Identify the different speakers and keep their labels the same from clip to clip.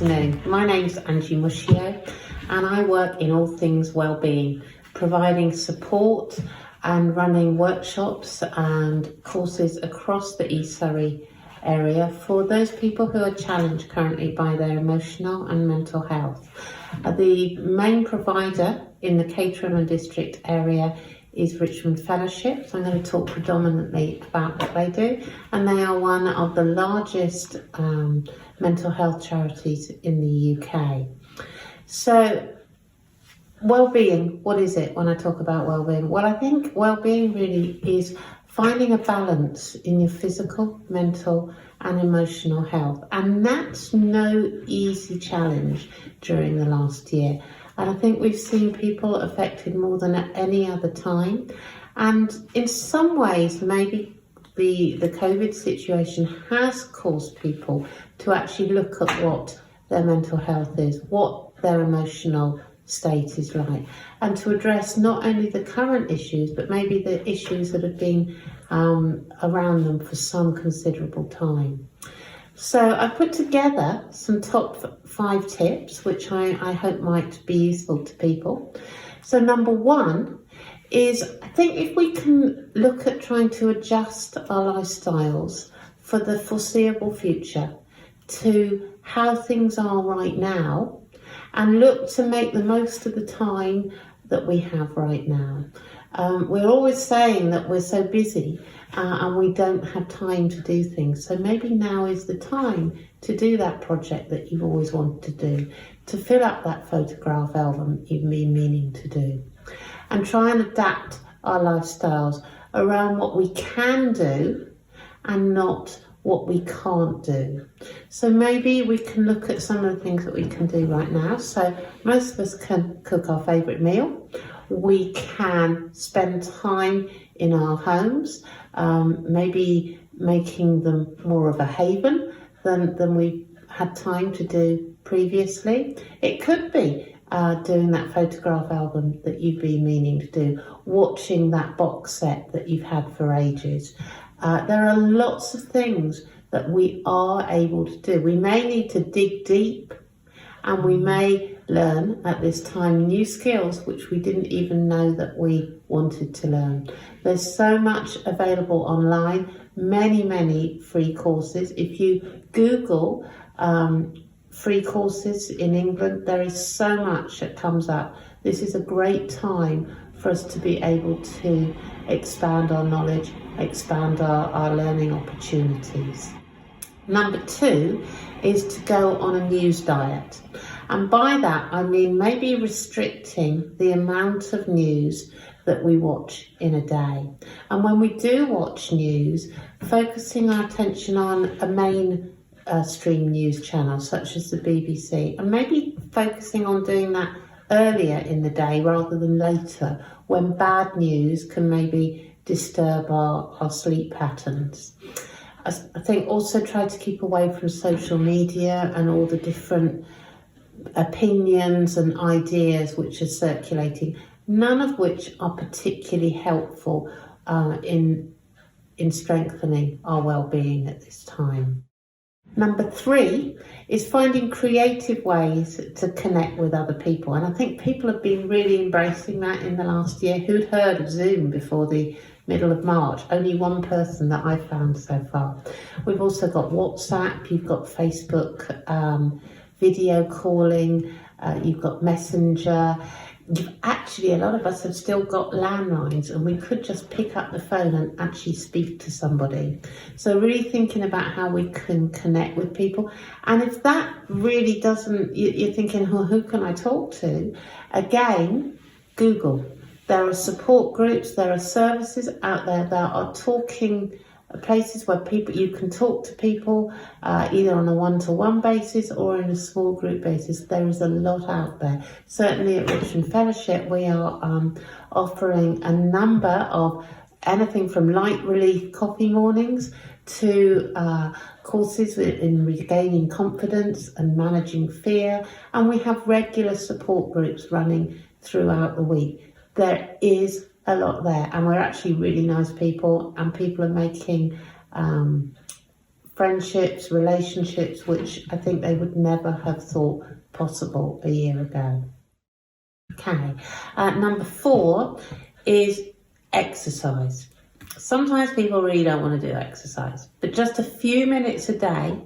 Speaker 1: afternoon. My name's Angie Muschio and I work in all things wellbeing, providing support and running workshops and courses across the East Surrey area for those people who are challenged currently by their emotional and mental health. The main provider in the Caterham and district area is Richmond Fellowship. So I'm going to talk predominantly about what they do, and they are one of the largest mental health charities in the UK. So wellbeing, what is it when I talk about wellbeing? Well, I think wellbeing really is finding a balance in your physical, mental and emotional health, and that's no easy challenge during the last year. And I think we've seen people affected more than at any other time. And in some ways, maybe the COVID situation has caused people to actually look at what their mental health is, what their emotional state is like, and to address not only the current issues, but maybe the issues that have been around them for some considerable time. So I put together some top 5 tips, which I hope might be useful to people. So number 1 is, I think if we can look at trying to adjust our lifestyles for the foreseeable future to how things are right now, and look to make the most of the time that we have right now. We're always saying that we're so busy and we don't have time to do things. So maybe now is the time to do that project that you've always wanted to do, to fill up that photograph album you've been meaning to do, and try and adapt our lifestyles around what we can do and not what we can't do. So maybe we can look at some of the things that we can do right now. So most of us can cook our favourite meal. We can spend time in our homes, maybe making them more of a haven than we've had time to do previously. It could be doing that photograph album that you've been meaning to do, watching that box set that you've had for ages. There are lots of things that we are able to do. We may need to dig deep, and we may learn at this time new skills which we didn't even know that we wanted to learn. There's so much available online, many free courses. If you Google free courses in England, there is so much that comes up. This is a great time for us to be able to expand our knowledge, expand our learning opportunities. Number 2 is to go on a news diet. And by that, I mean maybe restricting the amount of news that we watch in a day. And when we do watch news, focusing our attention on a main stream news channel, such as the BBC, and maybe focusing on doing that earlier in the day rather than later, when bad news can maybe disturb our sleep patterns. I think also try to keep away from social media and all the different opinions and ideas which are circulating, none of which are particularly helpful in strengthening our well-being at this time. Number 3 is finding creative ways to connect with other people. And I think people have been really embracing that in the last year. Who'd heard of Zoom before the middle of March? Only one person that I've found so far. We've also got WhatsApp, you've got Facebook, video calling, you've got Messenger. A lot of us have still got landlines, and we could just pick up the phone and actually speak to somebody. So really thinking about how we can connect with people. And if that really doesn't, you're thinking, well, who can I talk to? Again, Google. There are support groups, there are services out there that are talking, places where you can talk to people either on a one-to-one basis or in a small group basis. There is a lot out there. Certainly at Richmond Fellowship, we are offering a number of anything from light relief coffee mornings to courses in regaining confidence and managing fear. And we have regular support groups running throughout the week. There is a lot there, and we're actually really nice people, and people are making friendships, relationships, which I think they would never have thought possible a year ago. Okay, number 4 is exercise. Sometimes people really don't want to do exercise, but just a few minutes a day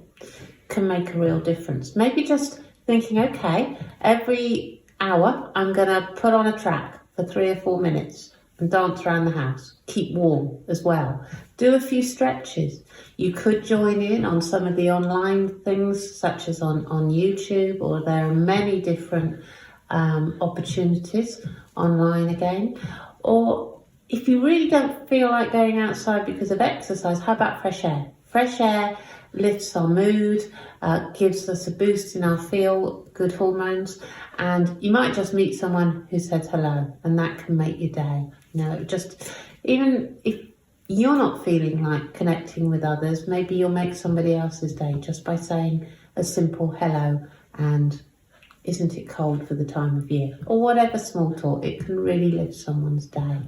Speaker 1: can make a real difference. Maybe just thinking, okay, every hour I'm going to put on a track for 3 or 4 minutes and dance around the house. Keep warm as well. Do a few stretches. You could join in on some of the online things, such as on YouTube, or there are many different opportunities online again. Or if you really don't feel like going outside because of exercise, how about fresh air? Fresh air lifts our mood, gives us a boost in our feel-good hormones, and you might just meet someone who says hello, and that can make your day. Just even if you're not feeling like connecting with others, maybe you'll make somebody else's day just by saying a simple hello and isn't it cold for the time of year, or whatever small talk. It can really lift someone's day.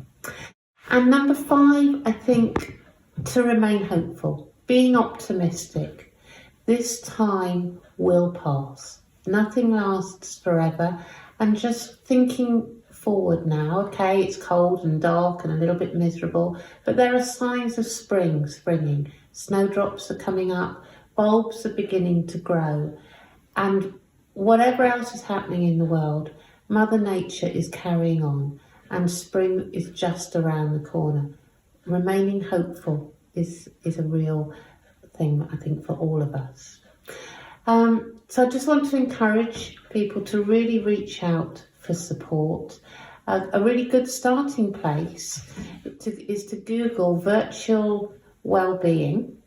Speaker 1: And number 5, I think, to remain hopeful, being optimistic. This time will pass. Nothing lasts forever, and just thinking forward now. Okay, it's cold and dark and a little bit miserable, but there are signs of springing. Snowdrops are coming up, bulbs are beginning to grow, and whatever else is happening in the world, Mother Nature is carrying on, and spring is just around the corner. Remaining hopeful is a real thing, I think, for all of us. So I just want to encourage people to really reach out for support. A really good starting place is to Google virtual wellbeing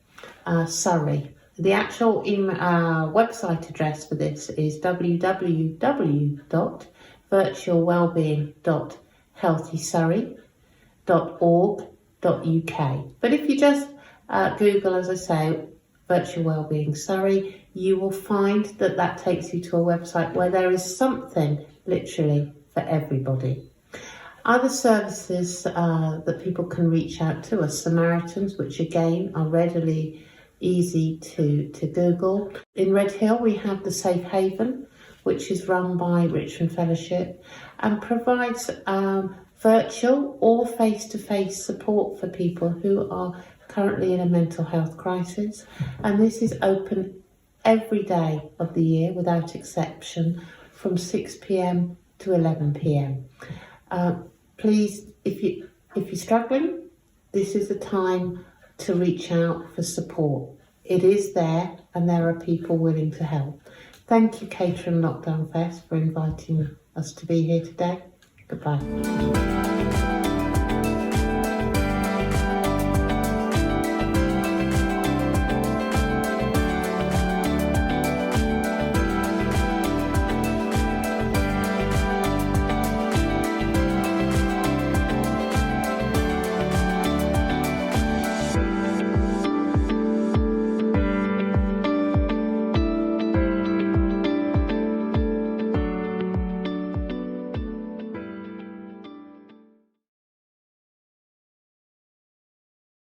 Speaker 1: Surrey. The actual website address for this is www.virtualwellbeing.healthysurrey.org.uk. But if you just Google, as I say, Virtual Wellbeing Surrey, you will find that takes you to a website where there is something literally for everybody. Other services that people can reach out to are Samaritans, which again are readily easy to Google. In Redhill we have the Safe Haven, which is run by Richmond Fellowship and provides virtual or face-to-face support for people who are currently in a mental health crisis, and this is open every day of the year without exception from 6 p.m. to 11 p.m. Please, if you're struggling, this is the time to reach out for support. It is there, and there are people willing to help. Thank you, Caterham Lockdown Fest, for inviting us to be here today. Goodbye.